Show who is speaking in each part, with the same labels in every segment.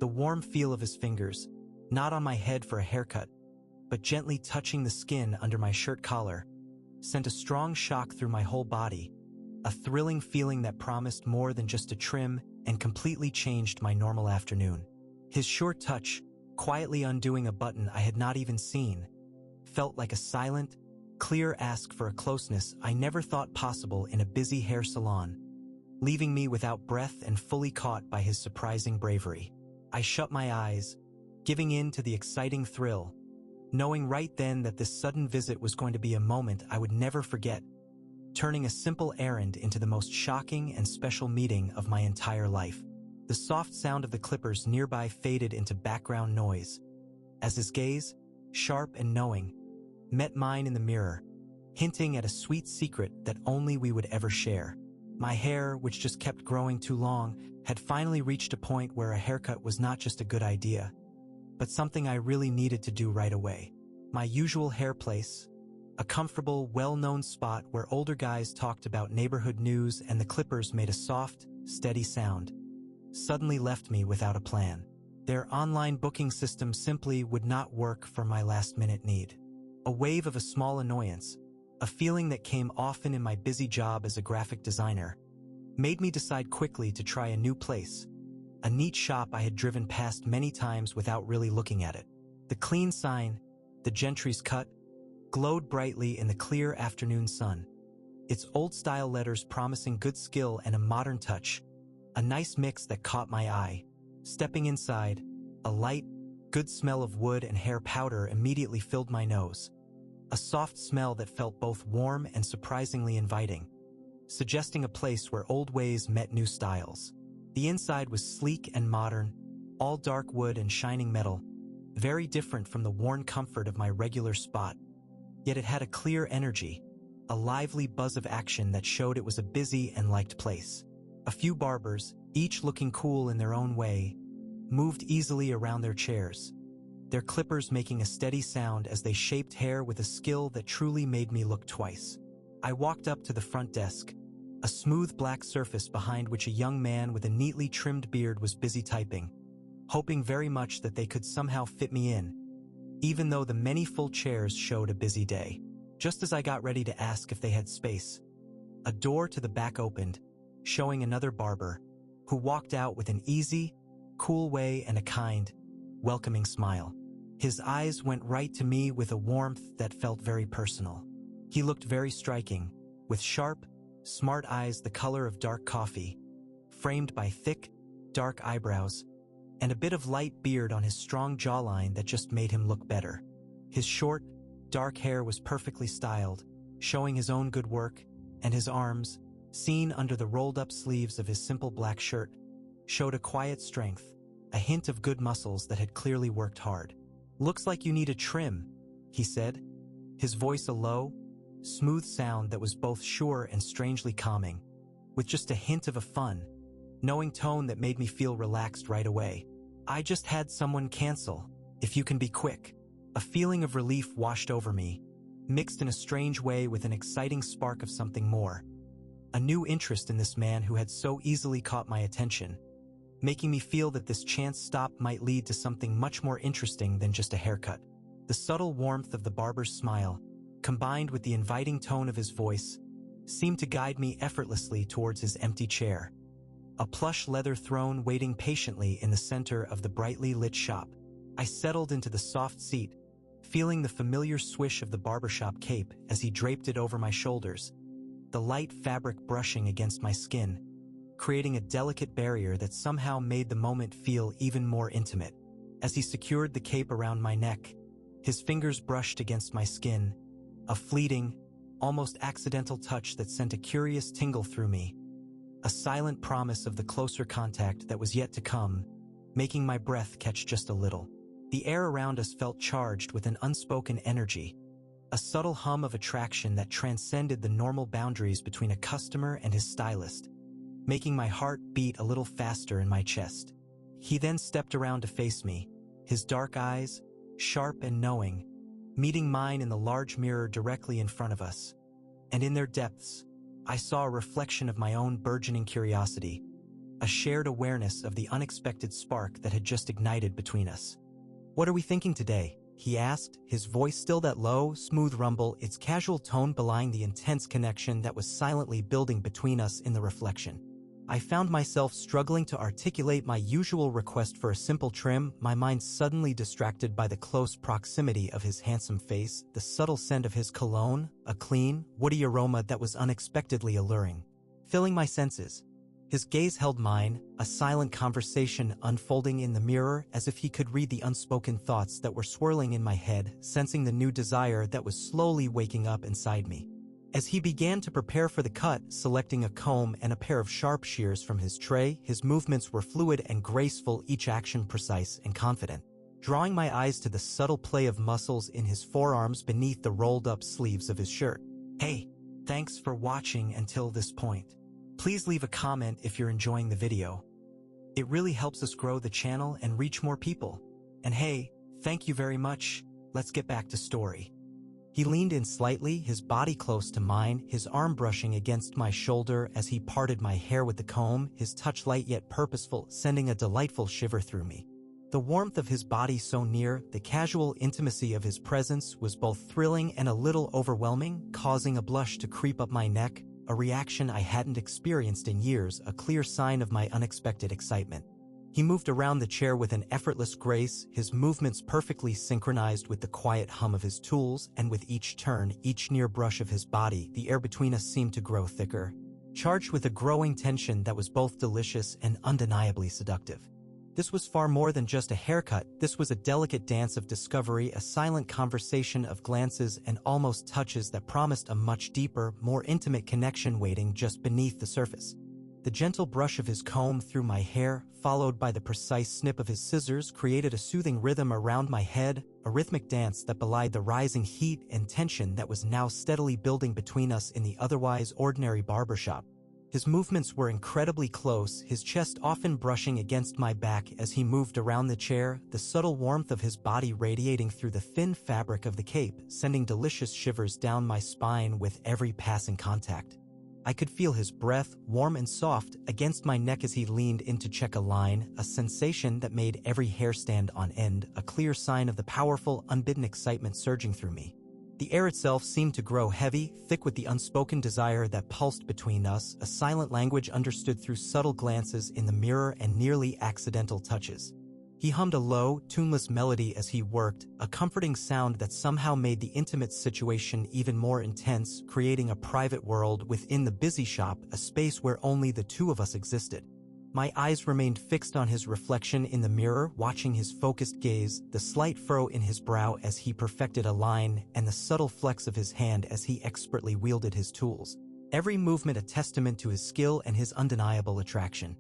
Speaker 1: The warm feel of his fingers, not on my head for a haircut, but gently touching the skin under my shirt collar, sent a strong shock through my whole body, a thrilling feeling that promised more than just a trim and completely changed my normal afternoon. His short touch, quietly undoing a button I had not even seen, felt like a silent, clear ask for a closeness I never thought possible in a busy hair salon, leaving me without breath and fully caught by his surprising bravery. I shut my eyes, giving in to the exciting thrill, knowing right then that this sudden visit was going to be a moment I would never forget, turning a simple errand into the most shocking and special meeting of my entire life. The soft sound of the clippers nearby faded into background noise, as his gaze, sharp and knowing, met mine in the mirror, hinting at a sweet secret that only we would ever share. My hair, which just kept growing too long, had finally reached a point where a haircut was not just a good idea, but something I really needed to do right away. My usual hair place, a comfortable, well-known spot where older guys talked about neighborhood news and the clippers made a soft, steady sound, suddenly left me without a plan. Their online booking system simply would not work for my last-minute need. A wave of a small annoyance, a feeling that came often in my busy job as a graphic designer, made me decide quickly to try a new place, a neat shop I had driven past many times without really looking at it. The clean sign, the gentry's cut, glowed brightly in the clear afternoon sun, its old-style letters promising good skill and a modern touch, a nice mix that caught my eye. Stepping inside, a light, good smell of wood and hair powder immediately filled my nose, a soft smell that felt both warm and surprisingly inviting, suggesting a place where old ways met new styles. The inside was sleek and modern, all dark wood and shining metal, very different from the worn comfort of my regular spot. Yet it had a clear energy, a lively buzz of action that showed it was a busy and liked place. A few barbers, each looking cool in their own way, moved easily around their chairs, their clippers making a steady sound as they shaped hair with a skill that truly made me look twice. I walked up to the front desk, a smooth black surface behind which a young man with a neatly trimmed beard was busy typing, hoping very much that they could somehow fit me in, even though the many full chairs showed a busy day. Just as I got ready to ask if they had space, a door to the back opened, showing another barber, who walked out with an easy, cool way and a kind, welcoming smile. His eyes went right to me with a warmth that felt very personal. He looked very striking, with sharp, smart eyes the color of dark coffee, framed by thick, dark eyebrows, and a bit of light beard on his strong jawline that just made him look better. His short, dark hair was perfectly styled, showing his own good work, and his arms, seen under the rolled-up sleeves of his simple black shirt, showed a quiet strength, a hint of good muscles that had clearly worked hard. "Looks like you need a trim," he said, his voice a low, smooth sound that was both sure and strangely calming, with just a hint of a fun, knowing tone that made me feel relaxed right away. "I just had someone cancel, if you can be quick." A feeling of relief washed over me, mixed in a strange way with an exciting spark of something more. A new interest in this man who had so easily caught my attention, making me feel that this chance stop might lead to something much more interesting than just a haircut. The subtle warmth of the barber's smile, combined with the inviting tone of his voice, seemed to guide me effortlessly towards his empty chair, a plush leather throne waiting patiently in the center of the brightly lit shop. I settled into the soft seat, feeling the familiar swish of the barbershop cape as he draped it over my shoulders, the light fabric brushing against my skin, creating a delicate barrier that somehow made the moment feel even more intimate. As he secured the cape around my neck, his fingers brushed against my skin, a fleeting, almost accidental touch that sent a curious tingle through me, a silent promise of the closer contact that was yet to come, making my breath catch just a little. The air around us felt charged with an unspoken energy, a subtle hum of attraction that transcended the normal boundaries between a customer and his stylist, making my heart beat a little faster in my chest. He then stepped around to face me, his dark eyes, sharp and knowing, meeting mine in the large mirror directly in front of us. And in their depths, I saw a reflection of my own burgeoning curiosity, a shared awareness of the unexpected spark that had just ignited between us. "What are we thinking today?" he asked, his voice still that low, smooth rumble, its casual tone belying the intense connection that was silently building between us in the reflection. I found myself struggling to articulate my usual request for a simple trim, my mind suddenly distracted by the close proximity of his handsome face, the subtle scent of his cologne, a clean, woody aroma that was unexpectedly alluring, filling my senses. His gaze held mine, a silent conversation unfolding in the mirror as if he could read the unspoken thoughts that were swirling in my head, sensing the new desire that was slowly waking up inside me. As he began to prepare for the cut, selecting a comb and a pair of sharp shears from his tray, his movements were fluid and graceful, each action precise and confident. Drawing my eyes to the subtle play of muscles in his forearms beneath the rolled-up sleeves of his shirt. Hey, thanks for watching until this point. Please leave a comment if you're enjoying the video. It really helps us grow the channel and reach more people. And hey, thank you very much. Let's get back to story. He leaned in slightly, his body close to mine, his arm brushing against my shoulder as he parted my hair with the comb, his touch light yet purposeful, sending a delightful shiver through me. The warmth of his body so near, the casual intimacy of his presence was both thrilling and a little overwhelming, causing a blush to creep up my neck, a reaction I hadn't experienced in years, a clear sign of my unexpected excitement. He moved around the chair with an effortless grace, his movements perfectly synchronized with the quiet hum of his tools, and with each turn, each near brush of his body, the air between us seemed to grow thicker, charged with a growing tension that was both delicious and undeniably seductive. This was far more than just a haircut. This was a delicate dance of discovery, a silent conversation of glances and almost touches that promised a much deeper, more intimate connection waiting just beneath the surface. The gentle brush of his comb through my hair, followed by the precise snip of his scissors, created a soothing rhythm around my head, a rhythmic dance that belied the rising heat and tension that was now steadily building between us in the otherwise ordinary barbershop. His movements were incredibly close, his chest often brushing against my back as he moved around the chair, the subtle warmth of his body radiating through the thin fabric of the cape, sending delicious shivers down my spine with every passing contact. I could feel his breath, warm and soft, against my neck as he leaned in to check a line, a sensation that made every hair stand on end, a clear sign of the powerful, unbidden excitement surging through me. The air itself seemed to grow heavy, thick with the unspoken desire that pulsed between us, a silent language understood through subtle glances in the mirror and nearly accidental touches. He hummed a low, tuneless melody as he worked, a comforting sound that somehow made the intimate situation even more intense, creating a private world within the busy shop, a space where only the two of us existed. My eyes remained fixed on his reflection in the mirror, watching his focused gaze, the slight furrow in his brow as he perfected a line, and the subtle flex of his hand as he expertly wielded his tools. Every movement a testament to his skill and his undeniable attraction.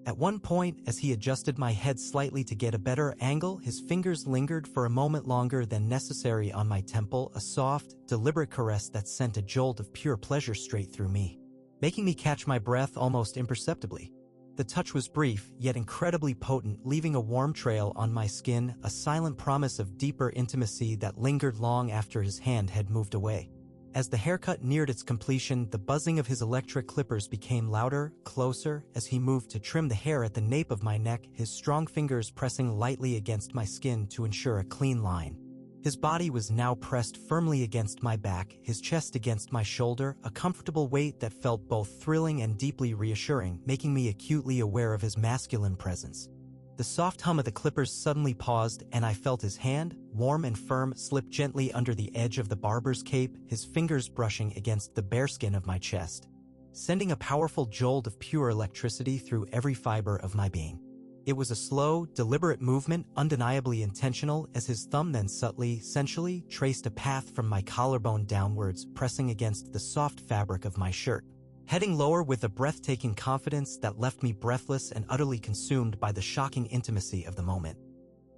Speaker 1: At one point, as he adjusted my head slightly to get a better angle, his fingers lingered for a moment longer than necessary on my temple, a soft, deliberate caress that sent a jolt of pure pleasure straight through me, making me catch my breath almost imperceptibly. The touch was brief, yet incredibly potent, leaving a warm trail on my skin, a silent promise of deeper intimacy that lingered long after his hand had moved away. As the haircut neared its completion, the buzzing of his electric clippers became louder, closer, as he moved to trim the hair at the nape of my neck, his strong fingers pressing lightly against my skin to ensure a clean line. His body was now pressed firmly against my back, his chest against my shoulder, a comfortable weight that felt both thrilling and deeply reassuring, making me acutely aware of his masculine presence. The soft hum of the clippers suddenly paused, and I felt his hand, warm and firm, slip gently under the edge of the barber's cape, his fingers brushing against the bare skin of my chest, sending a powerful jolt of pure electricity through every fiber of my being. It was a slow, deliberate movement, undeniably intentional, as his thumb then subtly, sensually, traced a path from my collarbone downwards, pressing against the soft fabric of my shirt, heading lower with a breathtaking confidence that left me breathless and utterly consumed by the shocking intimacy of the moment.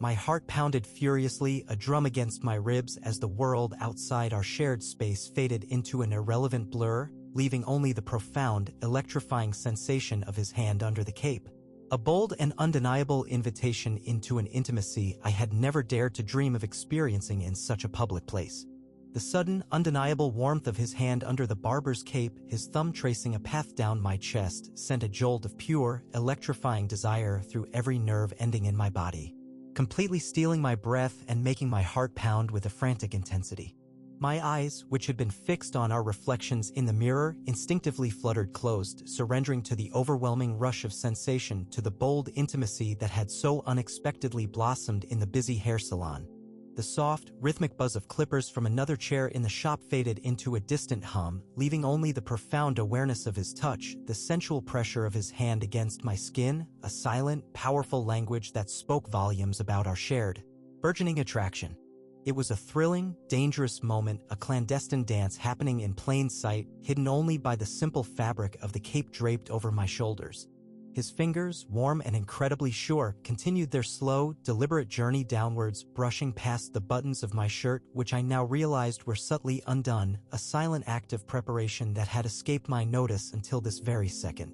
Speaker 1: My heart pounded furiously, a drum against my ribs as the world outside our shared space faded into an irrelevant blur, leaving only the profound, electrifying sensation of his hand under the cape. A bold and undeniable invitation into an intimacy I had never dared to dream of experiencing in such a public place. The sudden, undeniable warmth of his hand under the barber's cape, his thumb tracing a path down my chest, sent a jolt of pure, electrifying desire through every nerve ending in my body, completely stealing my breath and making my heart pound with a frantic intensity. My eyes, which had been fixed on our reflections in the mirror, instinctively fluttered closed, surrendering to the overwhelming rush of sensation, to the bold intimacy that had so unexpectedly blossomed in the busy hair salon. The soft, rhythmic buzz of clippers from another chair in the shop faded into a distant hum, leaving only the profound awareness of his touch, the sensual pressure of his hand against my skin, a silent, powerful language that spoke volumes about our shared, burgeoning attraction. It was a thrilling, dangerous moment, a clandestine dance happening in plain sight, hidden only by the simple fabric of the cape draped over my shoulders. His fingers, warm and incredibly sure, continued their slow, deliberate journey downwards, brushing past the buttons of my shirt, which I now realized were subtly undone, a silent act of preparation that had escaped my notice until this very second.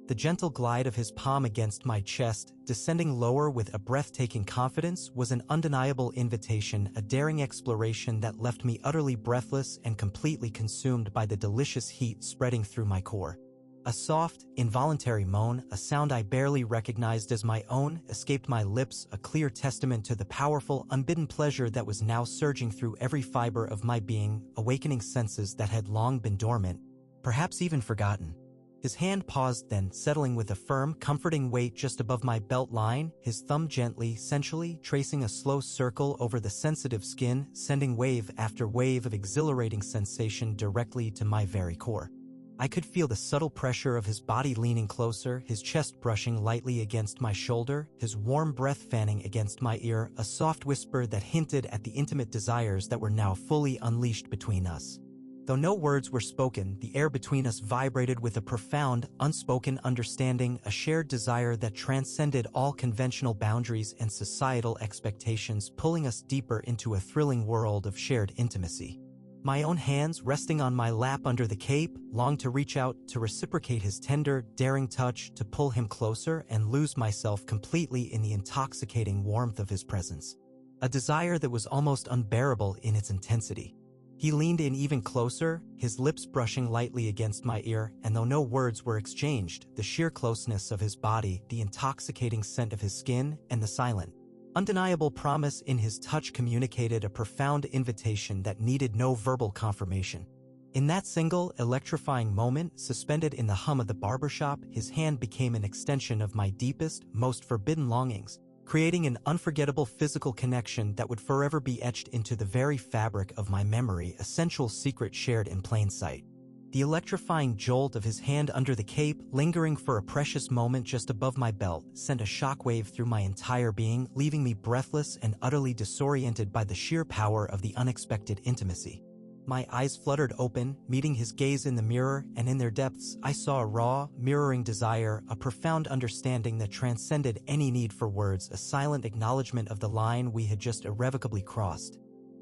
Speaker 1: The gentle glide of his palm against my chest, descending lower with a breathtaking confidence, was an undeniable invitation, a daring exploration that left me utterly breathless and completely consumed by the delicious heat spreading through my core. A soft, involuntary moan, a sound I barely recognized as my own, escaped my lips, a clear testament to the powerful, unbidden pleasure that was now surging through every fiber of my being, awakening senses that had long been dormant, perhaps even forgotten. His hand paused then, settling with a firm, comforting weight just above my belt line, his thumb gently, sensually, tracing a slow circle over the sensitive skin, sending wave after wave of exhilarating sensation directly to my very core. I could feel the subtle pressure of his body leaning closer, his chest brushing lightly against my shoulder, his warm breath fanning against my ear, a soft whisper that hinted at the intimate desires that were now fully unleashed between us. Though no words were spoken, the air between us vibrated with a profound, unspoken understanding, a shared desire that transcended all conventional boundaries and societal expectations, pulling us deeper into a thrilling world of shared intimacy. My own hands, resting on my lap under the cape, longed to reach out, to reciprocate his tender, daring touch, to pull him closer and lose myself completely in the intoxicating warmth of his presence. A desire that was almost unbearable in its intensity. He leaned in even closer, his lips brushing lightly against my ear, and though no words were exchanged, the sheer closeness of his body, the intoxicating scent of his skin, and the silent, undeniable promise in his touch communicated a profound invitation that needed no verbal confirmation. In that single, electrifying moment, suspended in the hum of the barbershop, his hand became an extension of my deepest, most forbidden longings, creating an unforgettable physical connection that would forever be etched into the very fabric of my memory, a sensual secret shared in plain sight. The electrifying jolt of his hand under the cape, lingering for a precious moment just above my belt, sent a shockwave through my entire being, leaving me breathless and utterly disoriented by the sheer power of the unexpected intimacy. My eyes fluttered open, meeting his gaze in the mirror, and in their depths I saw a raw, mirroring desire, a profound understanding that transcended any need for words, a silent acknowledgement of the line we had just irrevocably crossed.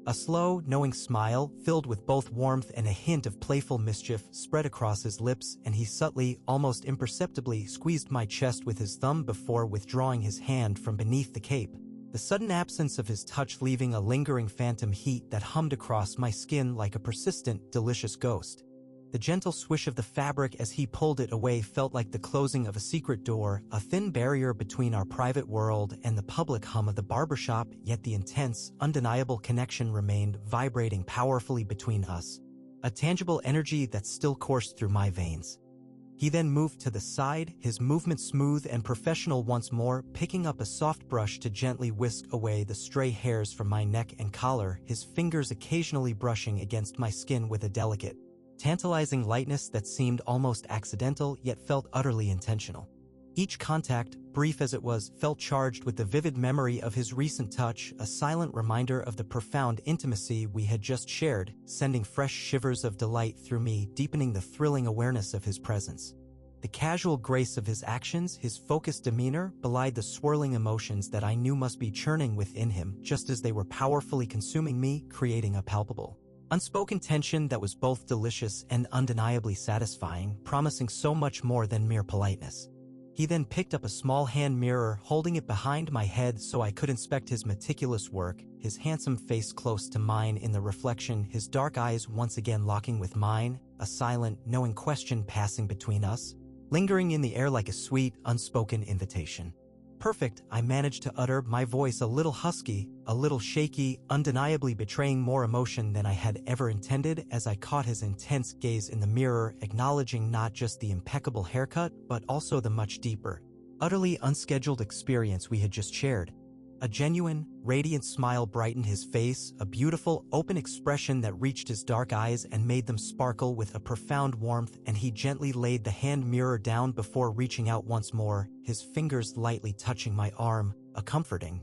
Speaker 1: A slow, knowing smile, filled with both warmth and a hint of playful mischief, spread across his lips, and he subtly, almost imperceptibly, squeezed my chest with his thumb before withdrawing his hand from beneath the cape. The sudden absence of his touch leaving a lingering phantom heat that hummed across my skin like a persistent, delicious ghost. The gentle swish of the fabric as he pulled it away felt like the closing of a secret door, a thin barrier between our private world and the public hum of the barbershop, yet the intense, undeniable connection remained, vibrating powerfully between us. A tangible energy that still coursed through my veins. He then moved to the side, his movement smooth and professional once more, picking up a soft brush to gently whisk away the stray hairs from my neck and collar, his fingers occasionally brushing against my skin with a delicate, tantalizing lightness that seemed almost accidental yet felt utterly intentional. Each contact, brief as it was, felt charged with the vivid memory of his recent touch, a silent reminder of the profound intimacy we had just shared, sending fresh shivers of delight through me, deepening the thrilling awareness of his presence. The casual grace of his actions, his focused demeanor, belied the swirling emotions that I knew must be churning within him, just as they were powerfully consuming me, creating a palpable, unspoken tension that was both delicious and undeniably satisfying, promising so much more than mere politeness. He then picked up a small hand mirror, holding it behind my head so I could inspect his meticulous work, his handsome face close to mine in the reflection, his dark eyes once again locking with mine, a silent, knowing question passing between us, lingering in the air like a sweet, unspoken invitation. Perfect, I managed to utter, my voice a little husky, a little shaky, undeniably betraying more emotion than I had ever intended as I caught his intense gaze in the mirror, acknowledging not just the impeccable haircut, but also the much deeper, utterly unscheduled experience we had just shared. A genuine, radiant smile brightened his face, a beautiful, open expression that reached his dark eyes and made them sparkle with a profound warmth, and he gently laid the hand mirror down before reaching out once more, his fingers lightly touching my arm, a comforting,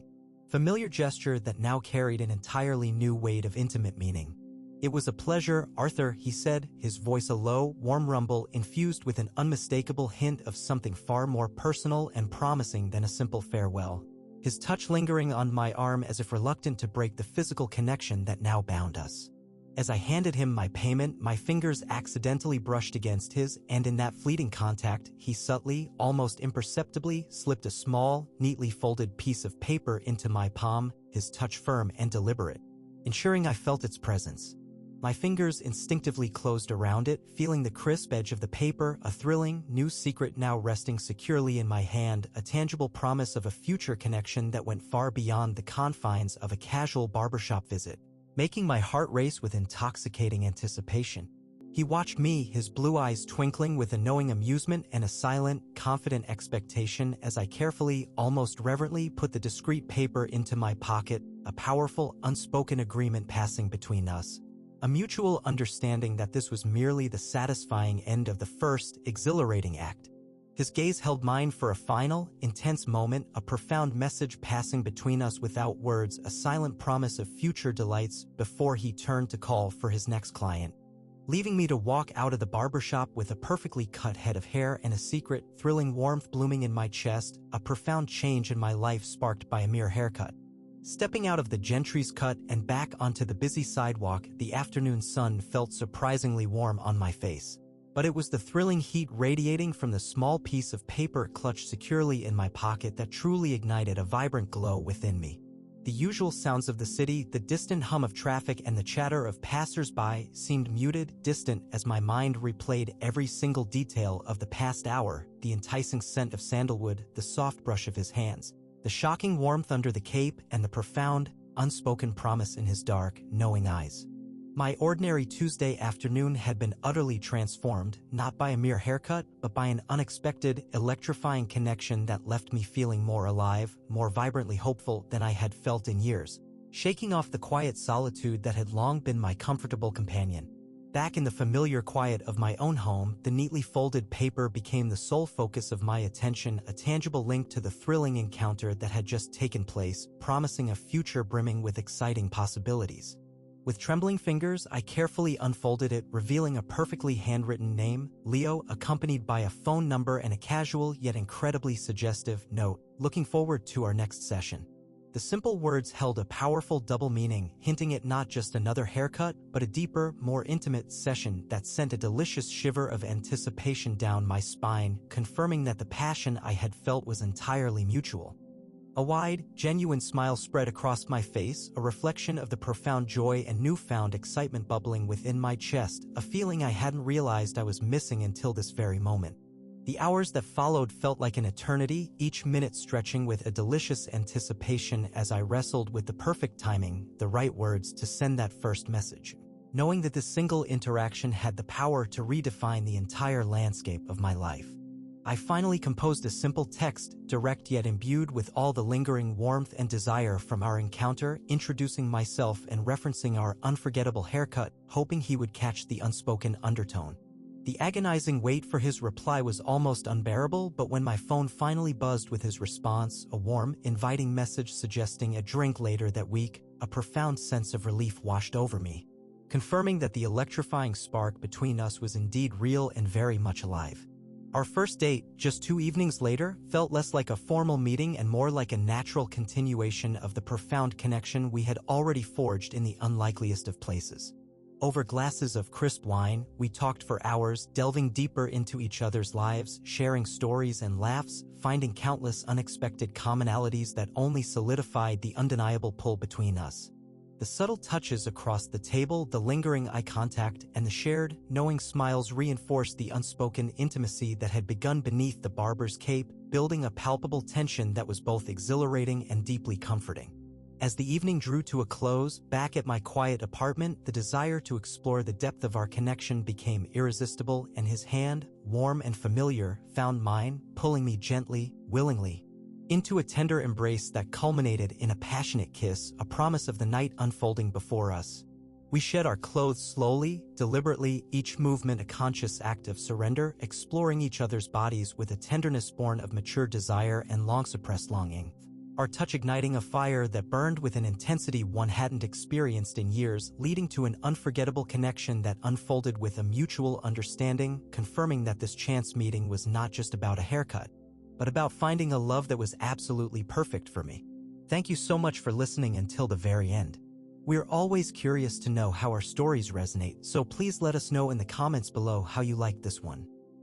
Speaker 1: familiar gesture that now carried an entirely new weight of intimate meaning. "It was a pleasure, Arthur," he said, his voice a low, warm rumble infused with an unmistakable hint of something far more personal and promising than a simple farewell, his touch lingering on my arm as if reluctant to break the physical connection that now bound us. As I handed him my payment, my fingers accidentally brushed against his, and in that fleeting contact, he subtly, almost imperceptibly, slipped a small, neatly folded piece of paper into my palm, his touch firm and deliberate, ensuring I felt its presence. My fingers instinctively closed around it, feeling the crisp edge of the paper, a thrilling, new secret now resting securely in my hand, a tangible promise of a future connection that went far beyond the confines of a casual barbershop visit, making my heart race with intoxicating anticipation. He watched me, his blue eyes twinkling with a knowing amusement and a silent, confident expectation as I carefully, almost reverently, put the discreet paper into my pocket, a powerful, unspoken agreement passing between us. A mutual understanding that this was merely the satisfying end of the first, exhilarating act. His gaze held mine for a final, intense moment, a profound message passing between us without words, a silent promise of future delights before he turned to call for his next client, leaving me to walk out of the barbershop with a perfectly cut head of hair and a secret, thrilling warmth blooming in my chest, a profound change in my life sparked by a mere haircut. Stepping out of the Gentry's cut and back onto the busy sidewalk, the afternoon sun felt surprisingly warm on my face. But it was the thrilling heat radiating from the small piece of paper clutched securely in my pocket that truly ignited a vibrant glow within me. The usual sounds of the city, the distant hum of traffic and the chatter of passers-by seemed muted, distant as my mind replayed every single detail of the past hour, the enticing scent of sandalwood, the soft brush of his hands, the shocking warmth under the cape, and the profound, unspoken promise in his dark, knowing eyes. My ordinary Tuesday afternoon had been utterly transformed, not by a mere haircut, but by an unexpected, electrifying connection that left me feeling more alive, more vibrantly hopeful than I had felt in years, shaking off the quiet solitude that had long been my comfortable companion. Back in the familiar quiet of my own home, the neatly folded paper became the sole focus of my attention, a tangible link to the thrilling encounter that had just taken place, promising a future brimming with exciting possibilities. With trembling fingers, I carefully unfolded it, revealing a perfectly handwritten name, Leo, accompanied by a phone number and a casual yet incredibly suggestive note, "Looking forward to our next session." The simple words held a powerful double meaning, hinting at not just another haircut, but a deeper, more intimate session that sent a delicious shiver of anticipation down my spine, confirming that the passion I had felt was entirely mutual. A wide, genuine smile spread across my face, a reflection of the profound joy and newfound excitement bubbling within my chest, a feeling I hadn't realized I was missing until this very moment. The hours that followed felt like an eternity, each minute stretching with a delicious anticipation as I wrestled with the perfect timing, the right words to send that first message, knowing that this single interaction had the power to redefine the entire landscape of my life. I finally composed a simple text, direct yet imbued with all the lingering warmth and desire from our encounter, introducing myself and referencing our unforgettable haircut, hoping he would catch the unspoken undertone. The agonizing wait for his reply was almost unbearable, but when my phone finally buzzed with his response, a warm, inviting message suggesting a drink later that week, a profound sense of relief washed over me, confirming that the electrifying spark between us was indeed real and very much alive. Our first date, just 2 evenings later, felt less like a formal meeting and more like a natural continuation of the profound connection we had already forged in the unlikeliest of places. Over glasses of crisp wine, we talked for hours, delving deeper into each other's lives, sharing stories and laughs, finding countless unexpected commonalities that only solidified the undeniable pull between us. The subtle touches across the table, the lingering eye contact, and the shared, knowing smiles reinforced the unspoken intimacy that had begun beneath the barber's cape, building a palpable tension that was both exhilarating and deeply comforting. As the evening drew to a close, back at my quiet apartment, the desire to explore the depth of our connection became irresistible, and his hand, warm and familiar, found mine, pulling me gently, willingly, into a tender embrace that culminated in a passionate kiss, a promise of the night unfolding before us. We shed our clothes slowly, deliberately, each movement a conscious act of surrender, exploring each other's bodies with a tenderness born of mature desire and long-suppressed longing. Our touch igniting a fire that burned with an intensity one hadn't experienced in years, leading to an unforgettable connection that unfolded with a mutual understanding, confirming that this chance meeting was not just about a haircut, but about finding a love that was absolutely perfect for me. Thank you so much for listening until the very end. We're always curious to know how our stories resonate, so please let us know in the comments below how you liked this one.